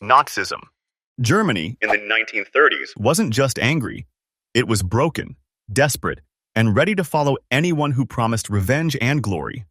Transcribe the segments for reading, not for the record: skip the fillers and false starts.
Nazism. Germany, in the 1930s, wasn't just angry. It was broken, desperate, and ready to follow anyone who promised revenge and glory.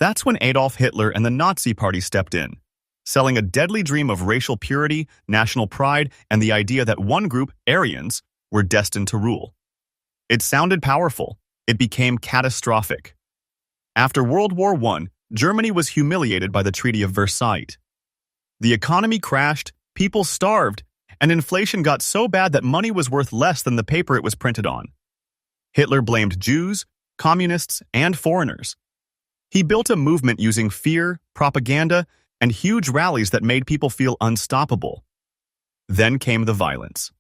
That's when Adolf Hitler and the Nazi Party stepped in, selling a deadly dream of racial purity, national pride, and the idea that one group, Aryans, were destined to rule. It sounded powerful. It became catastrophic. After World War I, Germany was humiliated by the Treaty of Versailles. The economy crashed, people starved, and inflation got so bad that money was worth less than the paper it was printed on. Hitler blamed Jews, communists, and foreigners. He built a movement using fear, propaganda, and huge rallies that made people feel unstoppable. Then came the violence.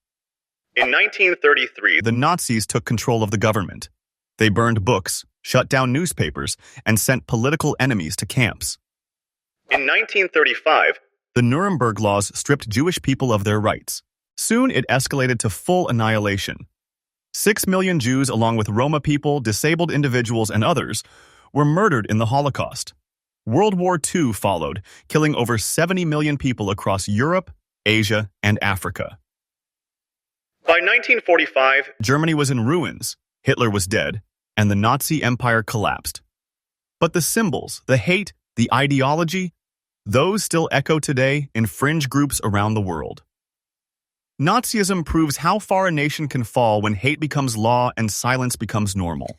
In 1933, The Nazis took control of the government. They burned books, shut down newspapers, and sent political enemies to camps. in 1935, The Nuremberg laws stripped Jewish people of their rights. Soon it escalated to full annihilation. 6 million Jews, along with Roma people, disabled individuals, and others, were murdered in the Holocaust. World War II followed, killing over 70 million people across Europe, Asia, and Africa. by 1945, Germany was in ruins, Hitler was dead, and the Nazi Empire collapsed. But the symbols, the hate, the ideology, those still echo today in fringe groups around the world. Nazism proves how far a nation can fall when hate becomes law and silence becomes normal.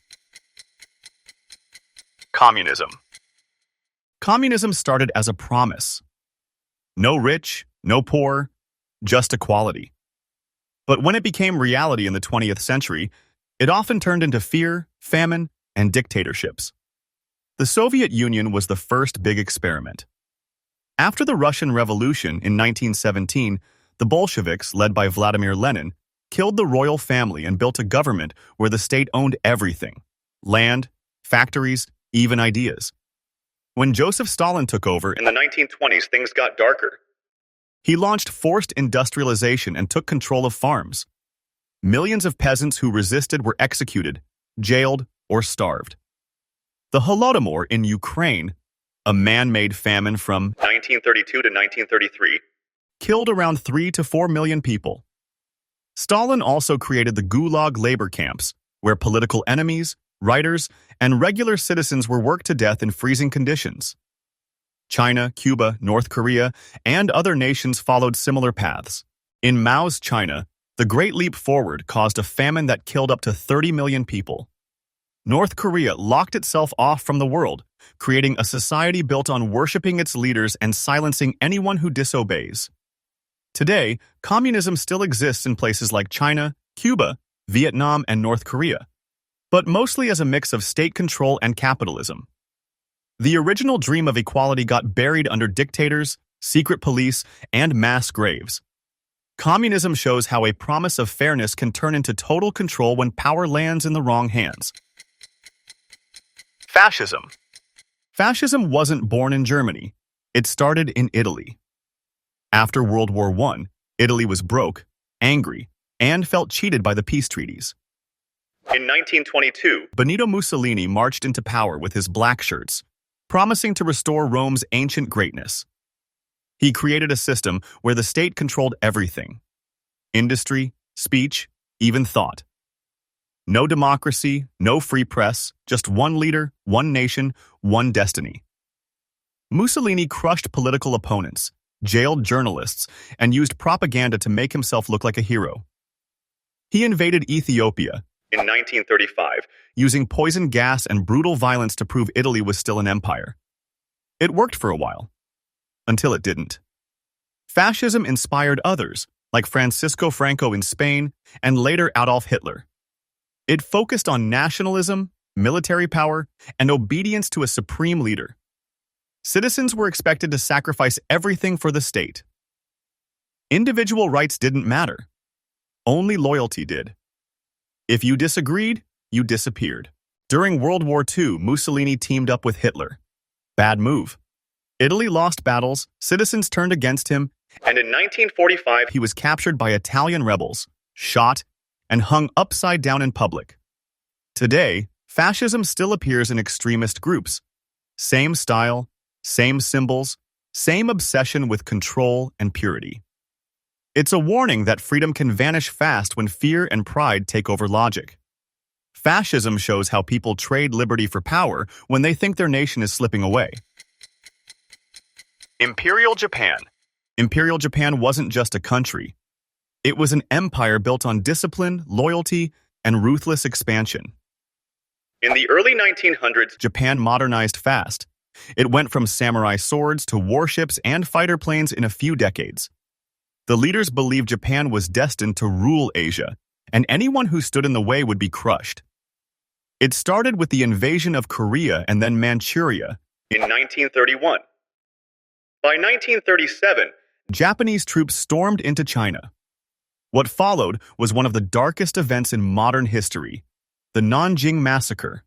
Communism. Communism started as a promise. No rich, no poor, just equality. But when it became reality in the 20th century, it often turned into fear, famine, and dictatorships. The Soviet Union was the first big experiment. After the Russian Revolution in 1917, the Bolsheviks, led by Vladimir Lenin, killed the royal family and built a government where the state owned everything: land, factories, even ideas. When Joseph Stalin took over, In the 1920s, things got darker. he launched forced industrialization and took control of farms. Millions of peasants who resisted were executed, jailed, or starved. The Holodomor in Ukraine, a man-made famine from 1932 to 1933, killed around 3 to 4 million people. Stalin also created the Gulag labor camps, where political enemies, writers, and regular citizens were worked to death in freezing conditions. China, Cuba, North Korea, and other nations followed similar paths. In Mao's China, the Great Leap Forward caused a famine that killed up to 30 million people. North Korea locked itself off from the world, creating a society built on worshiping its leaders and silencing anyone who disobeys. Today, communism still exists in places like China, Cuba, Vietnam, and North Korea, but mostly as a mix of state control and capitalism. The original dream of equality got buried under dictators, secret police, and mass graves. Communism shows how a promise of fairness can turn into total control when power lands in the wrong hands. Fascism. Fascism wasn't born in Germany. It started in Italy. After World War I, Italy was broke, angry, and felt cheated by the peace treaties. In 1922, Benito Mussolini marched into power with his black shirts, promising to restore Rome's ancient greatness. He created a system where the state controlled everything: industry, speech, even thought. No democracy, no free press, just one leader, one nation, one destiny. Mussolini crushed political opponents, jailed journalists, and used propaganda to make himself look like a hero. He invaded Ethiopia, in 1935, using poison gas and brutal violence to prove Italy was still an empire. It worked for a while, until it didn't. Fascism inspired others, like Francisco Franco in Spain and later Adolf Hitler. It focused on nationalism, military power, and obedience to a supreme leader. Citizens were expected to sacrifice everything for the state. Individual rights didn't matter. Only loyalty did. If you disagreed, you disappeared. During World War II, Mussolini teamed up with Hitler. Bad move. Italy lost battles, citizens turned against him, and in 1945, he was captured by Italian rebels, shot, and hung upside down in public. Today, fascism still appears in extremist groups. Same style, same symbols, Same obsession with control and purity. It's a warning that freedom can vanish fast when fear and pride take over logic. Fascism shows how people trade liberty for power when they think their nation is slipping away. Imperial Japan. Imperial Japan wasn't just a country. It was an empire built on discipline, loyalty, and ruthless expansion. In the early 1900s, Japan modernized fast. It went from samurai swords to warships and fighter planes in a few decades. The leaders believed Japan was destined to rule Asia, and anyone who stood in the way would be crushed. It started with the invasion of Korea and then Manchuria. in 1931. By 1937, Japanese troops stormed into China. What followed was one of the darkest events in modern history, the Nanjing Massacre.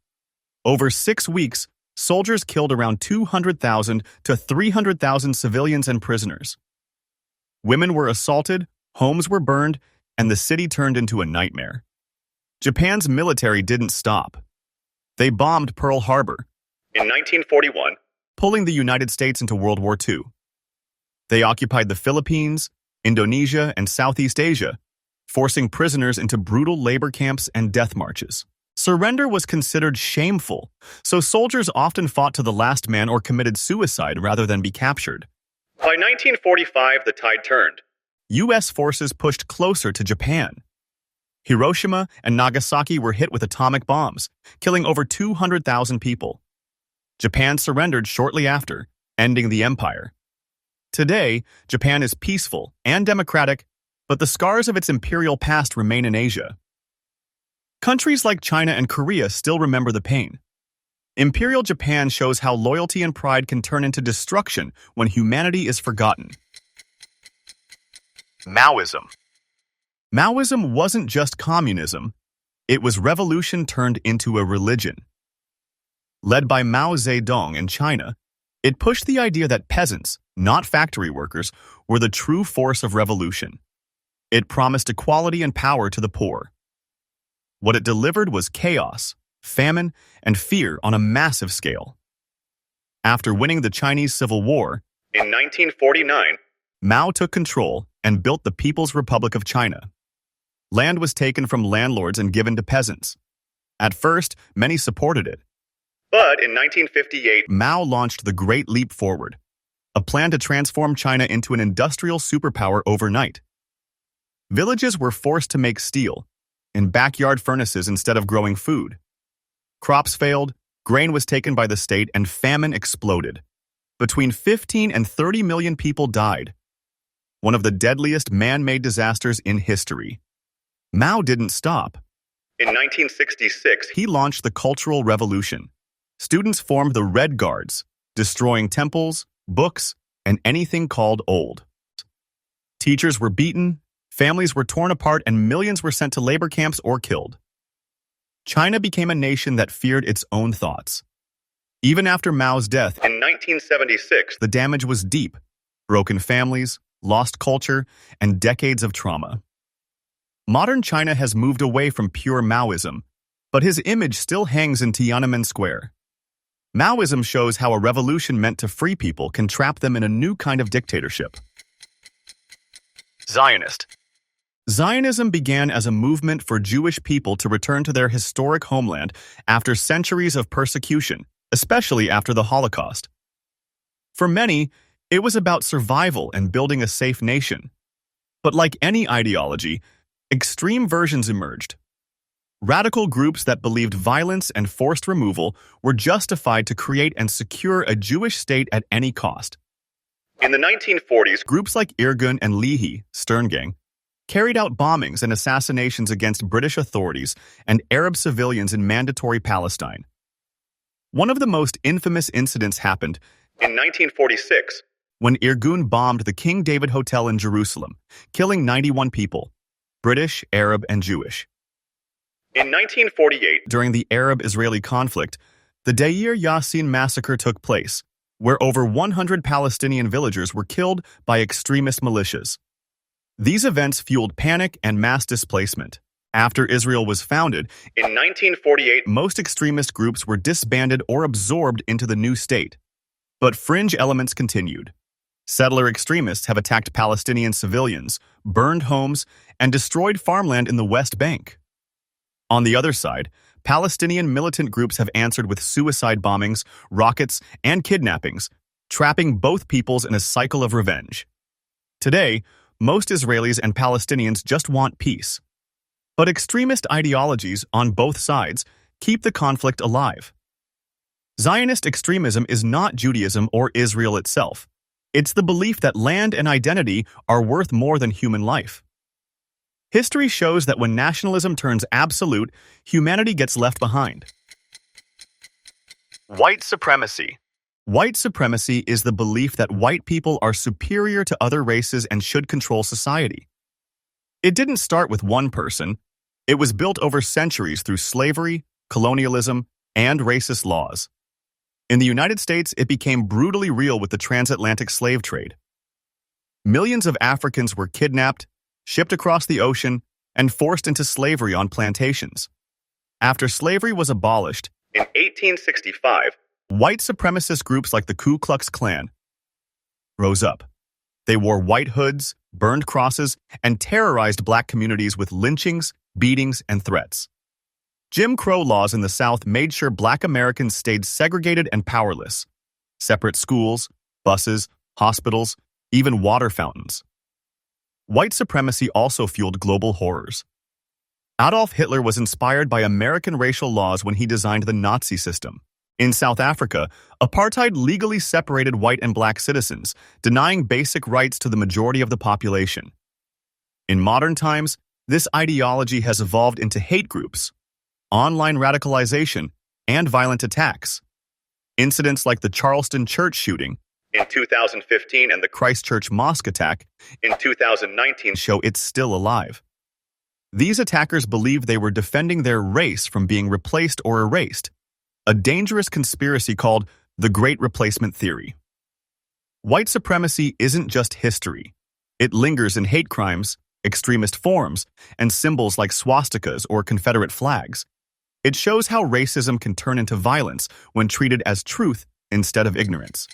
Over 6 weeks, soldiers killed around 200,000 to 300,000 civilians and prisoners. Women were assaulted, homes were burned, and the city turned into a nightmare. Japan's military didn't stop. They bombed Pearl Harbor, in 1941, pulling the United States into World War II. They occupied the Philippines, Indonesia, and Southeast Asia, forcing prisoners into brutal labor camps and death marches. Surrender was considered shameful, so soldiers often fought to the last man or committed suicide rather than be captured. by 1945 the tide turned. U.S. forces pushed closer to Japan. Hiroshima and Nagasaki were hit with atomic bombs, killing over 200,000 people. Japan surrendered shortly after, ending the empire. Today, Japan is peaceful and democratic, but the scars of its imperial past remain in Asia. Countries like China and Korea still remember the pain. Imperial Japan shows how loyalty and pride can turn into destruction when humanity is forgotten. Maoism. Maoism wasn't just communism, it was revolution turned into a religion. Led by Mao Zedong in China, it pushed the idea that peasants, not factory workers, were the true force of revolution. It promised equality and power to the poor. What it delivered was chaos, famine, and fear on a massive scale. After winning the Chinese Civil War, In 1949, Mao took control and built the People's Republic of China. Land was taken from landlords and given to peasants. At first, many supported it. but in 1958, Mao launched the Great Leap Forward, a plan to transform China into an industrial superpower overnight. Villages were forced to make steel, in backyard furnaces instead of growing food. Crops failed, grain was taken by the state, and famine exploded. Between 15 and 30 million people died. One of the deadliest man-made disasters in history. Mao didn't stop. in 1966, He launched the Cultural Revolution. Students formed the Red Guards, destroying temples, books, and anything called old. Teachers were beaten, families were torn apart, and millions were sent to labor camps or killed. China became a nation that feared its own thoughts. Even after Mao's death, in 1976, the damage was deep: broken families, lost culture, and decades of trauma. Modern China has moved away from pure Maoism, but his image still hangs in Tiananmen Square. Maoism shows how a revolution meant to free people can trap them in a new kind of dictatorship. Zionist. Zionism began as a movement for Jewish people to return to their historic homeland after centuries of persecution, especially after the Holocaust. For many, it was about survival and building a safe nation. But like any ideology, extreme versions emerged. Radical groups that believed violence and forced removal were justified to create and secure a Jewish state at any cost. in the 1940s, Groups like Irgun and Leahy, Stern Gang, carried out bombings and assassinations against British authorities and Arab civilians in Mandatory Palestine. One of the most infamous incidents happened in 1946, when Irgun bombed the King David Hotel in Jerusalem, killing 91 people, British, Arab, and Jewish. in 1948, During the Arab-Israeli conflict, the Deir Yassin massacre took place, where over 100 Palestinian villagers were killed by extremist militias. These events fueled panic and mass displacement. After Israel was founded, in 1948, most extremist groups were disbanded or absorbed into the new state. But fringe elements continued. Settler extremists have attacked Palestinian civilians, burned homes, and destroyed farmland in the West Bank. On the other side, Palestinian militant groups have answered with suicide bombings, rockets, and kidnappings, trapping both peoples in a cycle of revenge. Today, most Israelis and Palestinians just want peace. But extremist ideologies on both sides keep the conflict alive. Zionist extremism is not Judaism or Israel itself. It's the belief that land and identity are worth more than human life. History shows that when nationalism turns absolute, humanity gets left behind. White supremacy. White supremacy is the belief that white people are superior to other races and should control society. It didn't start with one person. It was built over centuries through slavery, colonialism, and racist laws. In the United States, it became brutally real with the transatlantic slave trade. Millions of Africans were kidnapped, shipped across the ocean, and forced into slavery on plantations. After slavery was abolished, In 1865, white supremacist groups like the Ku Klux Klan rose up. They wore white hoods, burned crosses, and terrorized black communities with lynchings, beatings, and threats. Jim Crow laws in the South made sure black Americans stayed segregated and powerless. Separate schools, buses, hospitals, even water fountains. White supremacy also fueled global horrors. Adolf Hitler was inspired by American racial laws when he designed the Nazi system. In South Africa, apartheid legally separated white and black citizens, denying basic rights to the majority of the population. In modern times, this ideology has evolved into hate groups, online radicalization, and violent attacks. Incidents like the Charleston church shooting in 2015 and the Christchurch mosque attack in 2019 show it's still alive. These attackers believed they were defending their race from being replaced or erased, a dangerous conspiracy called the Great Replacement Theory. White supremacy isn't just history. It lingers in hate crimes, extremist forms, and symbols like swastikas or Confederate flags. It shows how racism can turn into violence when treated as truth instead of ignorance.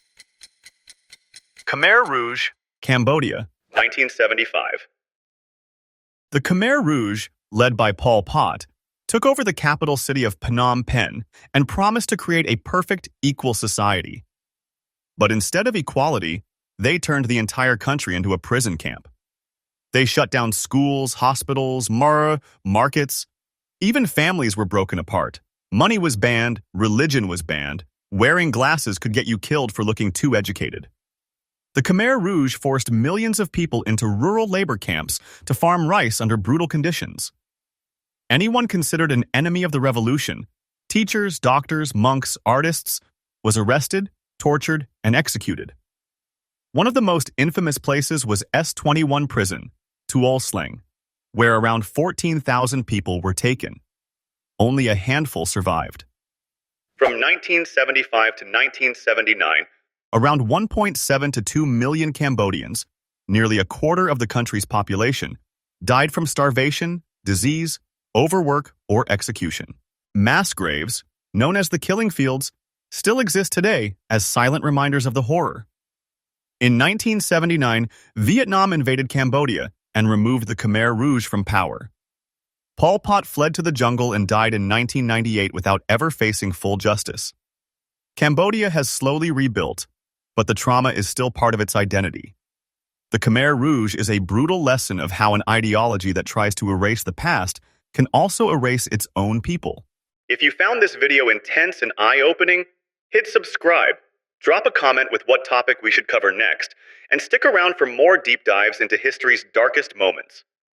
Khmer Rouge, Cambodia. 1975. The Khmer Rouge, led by Pol Pot, took over the capital city of Phnom Penh and promised to create a perfect, equal society. But instead of equality, they turned the entire country into a prison camp. They shut down schools, hospitals, markets. Even families were broken apart. Money was banned, religion was banned. Wearing glasses could get you killed for looking too educated. The Khmer Rouge forced millions of people into rural labor camps to farm rice under brutal conditions. Anyone considered an enemy of the revolution, teachers, doctors, monks, artists, was arrested, tortured, and executed. One of the most infamous places was S21 prison, Tuol Sleng, where around 14,000 people were taken. Only a handful survived. From 1975 to 1979, around 1.7 to 2 million Cambodians, nearly a quarter of the country's population, died from starvation, disease, overwork, or execution. Mass graves, known as the killing fields, still exist today as silent reminders of the horror. In 1979, Vietnam invaded Cambodia and removed the Khmer Rouge from power. Pol Pot fled to the jungle and died in 1998 without ever facing full justice. Cambodia has slowly rebuilt, but the trauma is still part of its identity. The Khmer Rouge is a brutal lesson of how an ideology that tries to erase the past can also erase its own people. if you found this video intense and eye-opening, hit subscribe, drop a comment with what topic we should cover next, and stick around for more deep dives into history's darkest moments.